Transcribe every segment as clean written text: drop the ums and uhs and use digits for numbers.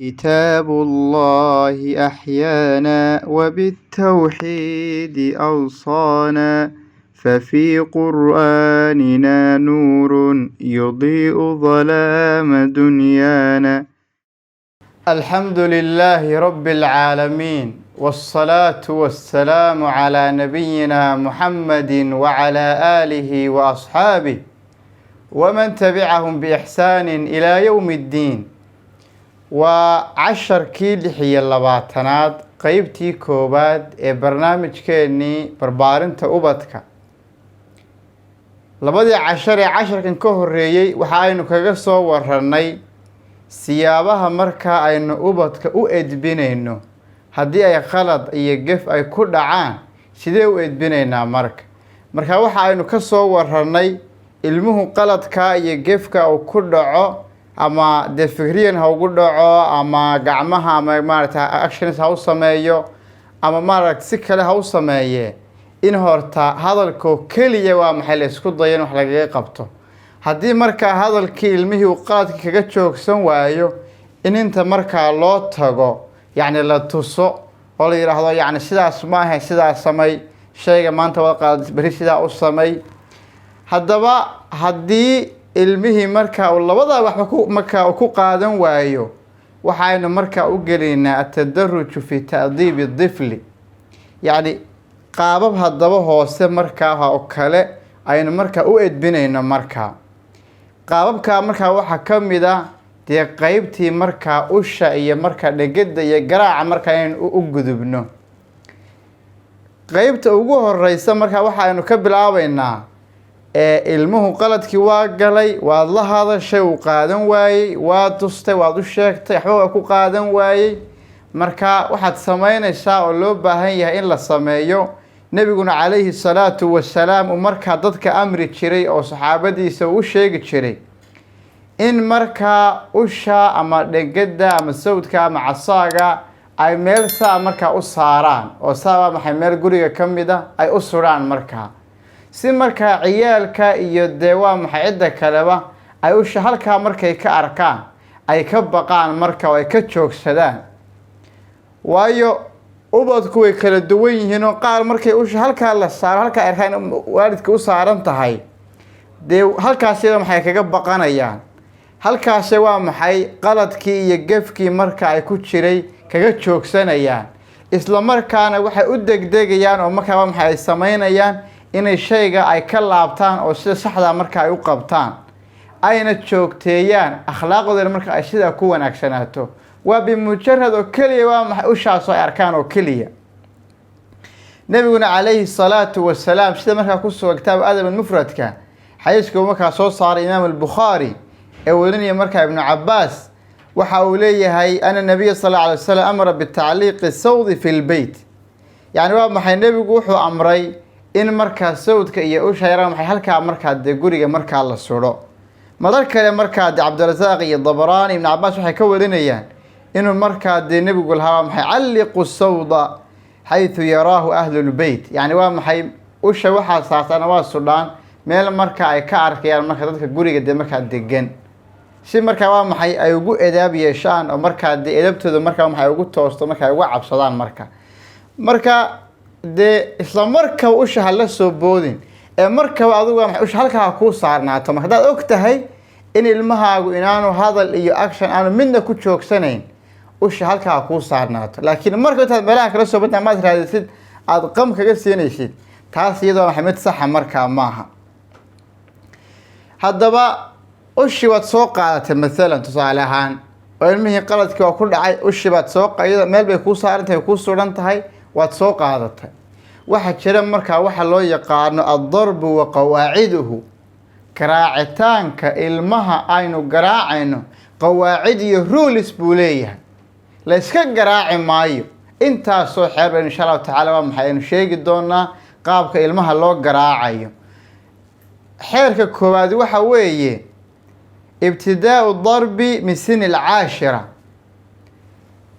كتاب الله أحيانا وبالتوحيد أوصانا ففي قرآننا نور يضيء ظلام دنيانا. الحمد لله رب العالمين والصلاة والسلام على نبينا محمد وعلى آله وأصحابه ومن تبعهم بإحسان إلى يوم الدين. وعشر كيل حي اللباتناد قيبتي كوباد برنامج كيني بربارنتا أوبادكا لبادي عشر كان كهوريي وحاينو كاقصو ورهني سيابها مركا اينو أوبادكا او ادبينينو هدي اي خلط اي قف اي كل عان سيدي او ادبينينا مركا وحاينو كسو ورهني ilmuhu qaladka iyo gefka uu ku dhaco ama de fikriyan ha ugu dhaco ama gacmaha ama maaragtay actions ha u sameeyo ama maaragtay si kale ha u sameeye in horta hadalko kaliya waa maxay la isku dayan wax laga qabto hadii marka hadalkii ilmihii uu qaladka kaga joogsan waayo in inta marka loo tago yani la tuso oo la yiraahdo yani sidaas ma aha sidaas samay shayga maanta waa qalad bari sidaa u samay haddaba haddii ilmihii marka uu labada waxba marka ku qaadan waayo waxaynu marka u galeynaa at-tadarruj fi ta'dib ad-difl yani qaabab haddaba hoose marka oo kale aynu marka u edbinayno marka qaababka marka waxa kamid ah de qaybtii marka usha iyo marka dhagada iyo garaaca marka aynu u gudubno qaybta ugu horeysa marka waxaynu ka bilaabaynaa ilmuhu qaladkii waa galay waad la hadashay uu qaadan waayay waad tustay waad u sheegtay waxba ku qaadan waayay marka waxaad sameynaysaa oo loo baahan yahay in la sameeyo nabiguna calayhi salaatu wasalaam marka dadka amri jiray oo saxaabadiisa u sheegi jiray in marka usha ama dhagada ama sawdka ama casaaga ay meel saa marka u saaraan oo saa maxay meel guriga kamida ay u suraan marka si marka ciyaalka iyo deewaa maxay cid kaleba ay u halka markay ka arkaan ay ka baqaan marka oo ay ka joogsadaan waayo ubadku way kala duwan yihiin oo qaar markay u halka la saaro halka arkaan waalidka u saaran tahay de halkaas iyada maxay kaga baqanayaan halkaas waa maxay qaladkii iyo gefkii marka ay ku jiray kaga joogsanayaan isla markaana waxay u degdegayaan oo marka maxay sameynayaan inay shayga ay ka laabtaan oo sida saxda marka ay u qabtaan ayna joogteeyaan akhlaaqdooda marka ay sida ku wanaagsanaato waa bimujarrad oo kaliya waa maxay u shaaso ay arkaan oo kaliya nabiguna calayhi salaatu wasalaam sida marka ku soo kitaab adab al-mufradka xadiiska marka soo saaray imaam al-bukhari ee warinaya marka ibn abbas waxa uu leeyahay ana nabiy sallallahu alayhi wasallam amara bita'liq as-sawd fi al-bayt yani waa maxay nabigu wuxuu amray in marka sawdka iyo usha yara maxay halka marka de guriga marka la suro madar kale marka de Abdurrazzaq iyo Dabrani ibn Abbas waxay ka warinayaan inuu marka de nabigu lahaa maxay calliqu sawda haythu yarahu ahlul bayt yani waa maxay usha waxa saasana waa sudaan meel marka ay ka arkayaan marka dadka guriga de marka degan si marka waa maxay ay ugu edaab yeeshaan oo marka de edabtooda marka maxay ugu toosto marka ay ugu cabsadaan marka de isla marka usha la soo boodin ee marka adigu waxay usha halka ku saarnaato marka dad og tahay in ilmahaagu inaanu hadal iyo action aanu midna ku joogsanayn usha halka ku saarnaato laakiin marka inta meelaha kala soo badna ma raadisid aad qam kaga siinaysid taas iyadoo waxay mid sax marka maaha haddaba ushi waad soo qaadatay midalan tusaale ahaan oo ilmihii qaladkii waa ku dhacay ushi baad soo qaayada meel bay ku saarantahay ku suran tahay waad soo qaadatay waxa jira marka waxa loo yaqaano ad-darb wa qawaaciduhu garaacitaanka ilmaha aynu garaacayno qawaacid iyo rules buu leeyahay la iska garaaci maayo intaas soo xeer insha Allah taala waa maxay aynu sheegi doonaa qaabka ilmaha loo garaacayo xeerka koowaad waxa weeye ibtidaa'u ad-darbi min sin al-10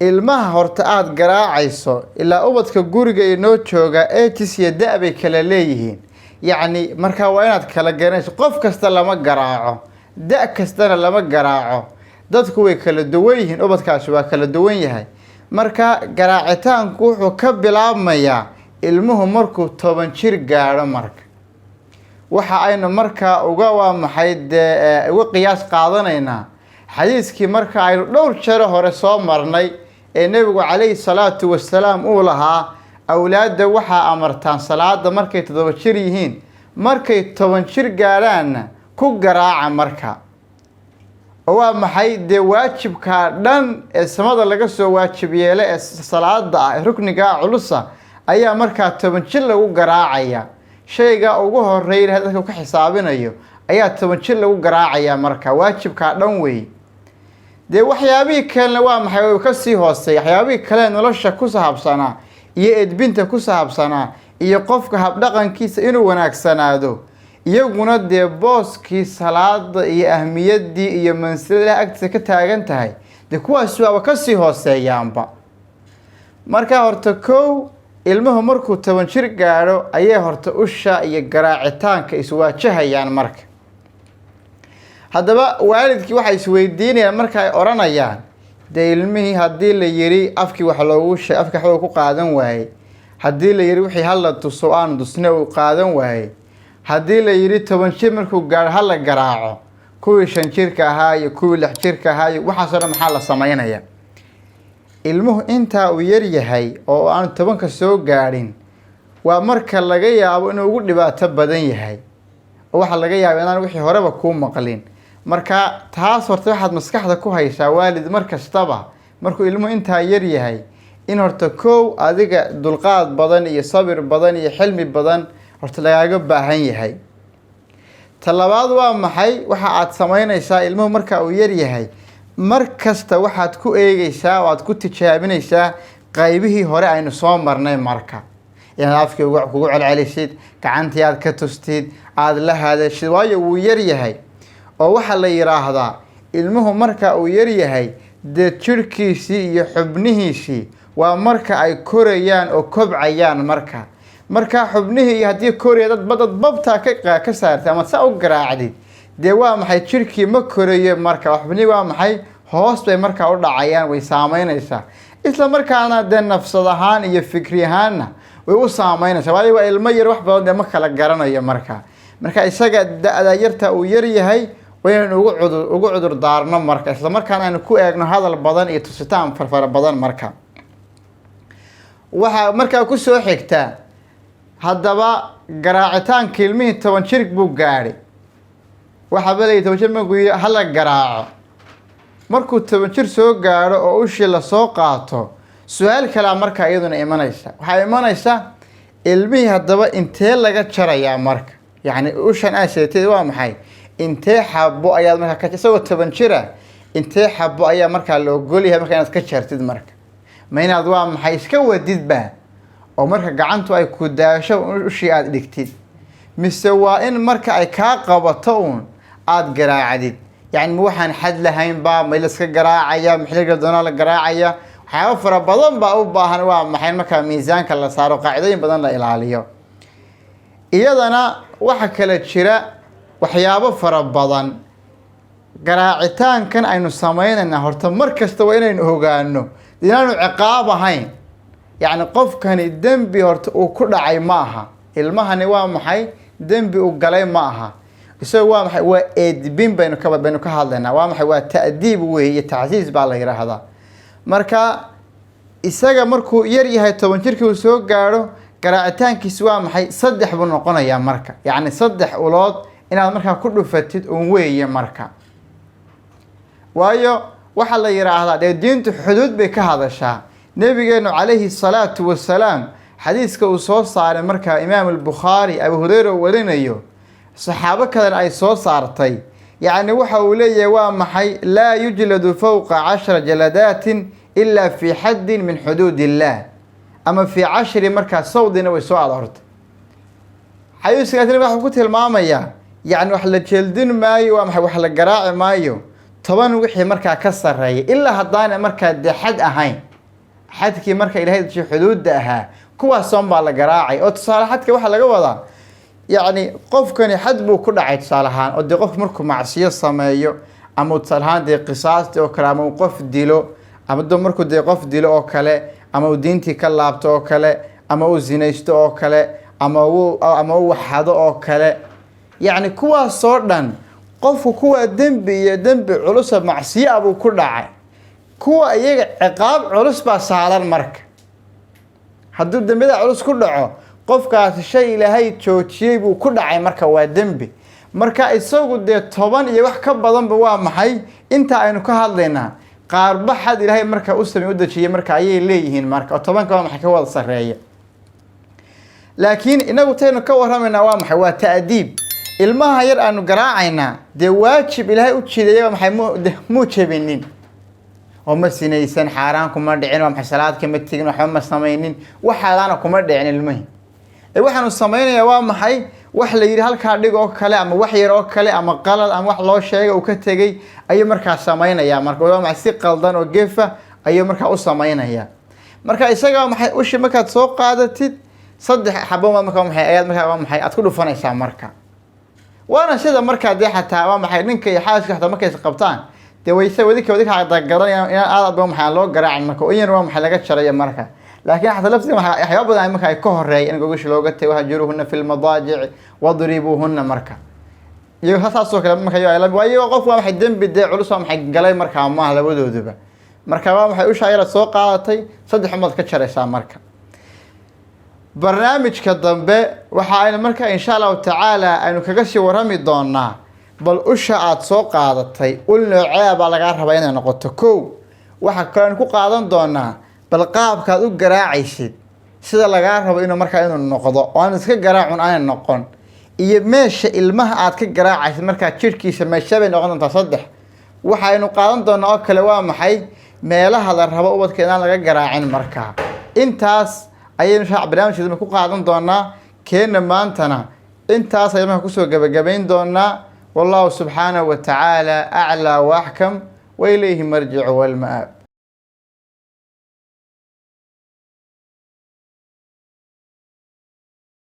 ilmaha horta aad garaacayso ilaa ubadka guriga inoo jooga eetis iyo da'bay kala leeyihiin يعني marka waa inaad kala garanayso qof kasta lama garaaco da kastana lama garaaco dadku way kala duwan yihiin, ubadkaasi waa kala duwan yahay. marka garaacitaanku wuxuu ka bilaabmayaa ilmuhu markuu 10 jir gaadho. marka waxa aynu markaa uga qiyaas qaadanaynaa xadiiskii marka aynu dhowr jeer hore soo marnay ee nebigu calayhi salaatu wasalaam uu lahaa awlaadda waxaa amartaan salaada markay 7 jir yihiin, markay 10 jir gaadhaanna ku garaaca. marka oo waa maxay dee waajibka dhan ee samada laga soo waajib yeelay ee salaada ah rukniga culusa ayaa markaa 10 jir lagu garaacaya. shayga ugu horeeya dadka ka xisaabinayo ayaa 10 jir lagu garaacaya. marka waajibka dhan weey. dee waxyaabihii kale waa maxay oo ka sii hooseeya waxyaabihii kale nolosha ku saabsanaa iyo edbinta ku saabsanaa iyo qofka habdhaqankiisa inuu wanaagsanaado, iyaguna dee booskii salaada iyo ahmiyadii iyo mansilada agtiisa ka taagan tahay, dee kuwaas waa ka sii hooseeyaanba. marka horta ilmuhu markuu 10 jir gaadho ayay horta usha iyo garaacitaanka iswaajahayaan. marka haddaba waalidkii waxay isweydiinayaan marka ay oranayaan dee ilmihii haddii la yiri afkii wax loogu sheegay afka wax ku qaadan waayay, haddii la yiri wixii hal la tuso aan dusna uu qaadan waayay, haddii la yiri 10 jir markuu gaadho hal la garaaco, kuwii 5 jirka ahaa iyo kuwii 6 jirka ahaa waxaasoo dhan maxaa la samaynayaa? ilmuhu intaa uu yar yahay oo aan 10 ka soo gaadhin waa marka laga yaabo inuu ugu dhibaato badan yahay, oo waxa laga yaabo inaan wixii horeba ku maqlin. marka taas horta waxaad maskaxda ku haysaa waalid markastaba markuu ilmuhu intaa yar yahay in horta adiga dulqaad badan iyo sabir badan iyo xilmi badan horta lagaaga baahan yahay. talabaad waa maxay? waxa aad samaynaysaa ilmuhu marka uu yar yahay markasta waxaad ku eegaysaa oo aad ku tijaabinaysaa qaybihii hore aynu soo marnay. marka inaad afkii kugu celcelisid, gacantii aad ka tustid, aad la hadashid, waayo wuu yar yahay. oo waxa la yiraahdaa ilmuhu marka uu yar yahay dee jirkiisii iyo xubnihiisii waa marka ay korayaan oo kobcayaan. marka xubnihii haddii koraya dad babta ka saartay ama saa u garaacdid dee waa maxay jirkii ma korayo. marka xubnihii waa maxay hoos bay markaa u dhacayaan, way saameynaysaa. isla markaana dee nafsad ahaan iyo fikri ahaanna way u saameynaysaa, waayo waa ilmo yar wax badan dee ma kala garanayo. marka isaga da-da yarta uu yar yahay waynu ugu cudur daarno. marka isla markaana aynu ku eegno hadal badan iyo tusitaan farfara badan. waxa markaa ku soo xigta haddaba garaacitaanka ilmihii 10 jir buu gaadhay. waxa balay 10 jir markuu hala garaaco, markuu 10 jir soo gaadho oo ushii la soo qaato su'aal kale markaa iyaduna imanaysa. waxaa imanaysa ilmihii haddaba intee laga jarayaa? marka yacni ushan aasheetay waa maxay? intee xabo ayaad markaa ka isagoo 10 jira intee xabo ayaa markaa la ogol yahay markaa inaad ka jartid? marka ma inaad waa maxay iska wadidba oo marka gacantu ay ku daasho ushii aad dhigtid, mise waa in marka ay kaa qabato aad garaacdid? yacni ma waxaan xad lahayn baa ma la iska garaacaya, xilliga doona la garaacaya? waxyaabo fara badan baa u baahan waa maxay markaa miisaanka la saaro, qaacidooyin badan la ilaaliyo. iyadana waxa kale jira waxyaabo fara badan. garaacitaankan aynu samaynayna horta markasta waa inaynu ogaano inaanu ciqaab ahayn. yacni qofkani dembi horta uu ku dhacay ma aha, ilmahani waa maxay dembi uu galay ma aha. isagu waa maxay? waa edbin baynu ka hadlaynaa. waa maxay? waa ta'diib weeye, tacsiis baa la yiraahdaa. marka isaga markuu yar yahay 10 jirkii uu soo gaadho garaacitaankiisu waa maxay? 3 buu noqonayaa. marka yacni 3 ulood inaad markaa ku dhufatid weeye. marka waayo waxa la yiraahdaa dee diintu xuduud bay ka hadashaa. nabigeenu calayhi salaatu wasalaam xadiiska uu soo saaray markaa imaam al-Bukhari Abu Hurayra warinayo, saxaabo kalena ay soo saartay. yacni waxa uu leeyahay waa maxay? laa yujladu fawqa 10 jaladatin ila fi haddin min xuduud illah, ama fi 10 markaa sawdina way soo aroortay. xadiiskaasina wuxuu ku tilmaamayaa yacni wax la jeeldin maayo, waa maxay? wax la garaaci maayo 10 wixii markaa ka sareeya ilaa haddaan markaa dee xad ahayn. xadkii marka ilaahay dadkii xuduudda ahaa kuwaasoon baa la garaacay. oo tusaale xadka waxaa laga wadaa yacni qofkani xad buu ku dhacay tusaale ahaan, oo dee qofku markuu macsiyo sameeyo ama tusaalahaan dee qisaasti oo kale ama uu qof dilo ama markuu dee qof dilo oo kale ama uu diintii ka laabto oo kale ama uu zinaysto oo kale ama uu waxado oo kale yacni kuwaasoo dhan qofku kuwa dembi iyo dembi culusa macsiyo abuu ku dhacay kuwa iyaga ciqaab culus baa saaran marka hadduu dembida culus ku dhaco qofkaasi shay ilaahay joojiyey buu ku dhacay marka waa dembi marka isagu dee 10 iyo wax ka badanba waa maxay inta aynu ka hadlaynaa qaarba xad ilaahay marka u sameeyay u dajiyay marka ayay leeyihiin marka 10 ka waa maxay ka wada sareeya laakiin inagu taynu ka waramayna waa maxay waa ta'diib ilmaha yar aanu garaacayna dee waajib ilaahay u jiiday maxay mu jabinin oo ma sinaysan xaaraan kuma dhicin waa maxay salaad kama tigin waxba ma sameeynin waxaadana kuma dhicin ilmaha waxaanu sameeynaa waa maxay wax la yiri halka dhig oo kale ama wax yar oo kale ama qalad ama wax loo sheegay uu ka tagay ayuu markaa sameeynaya marka waa maxay si qaldan oo geefa ayuu markaa u sameeynaya marka isaga maxay u shimakaad soo qaadatid saddex xabo marka maxay ayad marka waa maxay aad ku dhufanaysaa marka waana sida marka dee xataa waa maxay ninka iyo xaaska xataa markay qabtaan dee wayse wadika garanayaan in aad maxay loo garaacin marka oo yar waa maxay laga jaray marka laakiin xataa laftiisa waxyaabo badan marka ay ka horeeyeen in gogosh looga tago hajuruhunna fil madaajic wadribuhunna marka iyo hasaasoo kale marka waayo qof waa maxay dembi dee culus waa maxay galay marka ma labadooduba marka waa maxay u shaayira soo qaadatay saddex umad ka jaraysaa marka barnaamijka dambe waxa aynu marka insha Allah taala aynu kaga sii warami doonaa bal usha aad soo qaadatay ul nooceeda baa laga rabaa inay noqoto koow waxa kale ku qaadan doonaa bal qaabkaad u garaacaysid sida laga rabo inuu marka inuu noqdo oo aan iska garaacun aan noqon iyo meesha ilmaha aad ka garaacaysid marka jirkiisa meesha bay noqon doontaa saddex waxa aynu qaadan doonaa oo kale waa maxay meelaha la rabo ubadka inaan laga garaacin marka intaas ayaynu barnaamijkeena ku qaadan doonaa keena maantana intaas ayaynu ku soo gabagabayn doonaa wallahu subhanahu wa ta'ala a'la wa ahkam wa ilayhi marji'u wal ma'ab